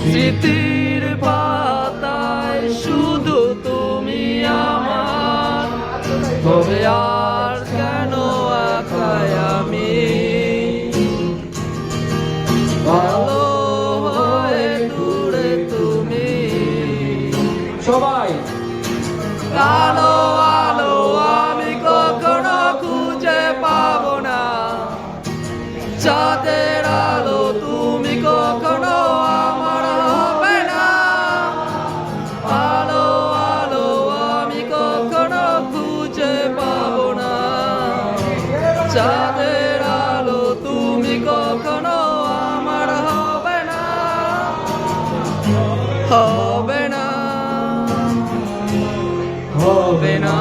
স্মৃতির পাতায় শুধু তুমি আমার, তবে আর কেন একাই আমি? ভালো হয়ে দূরে তুমি, সবাই কালো আলো আমি কখনো খুঁজে পাবো না, চাঁদের আলো তুমি কখনো আমার হবে না। আলো আলো আমি কখনো খুঁজে পাবো না, চাঁদের আলো তুমি কখনো আমার হবে না, হবে না, হবে না।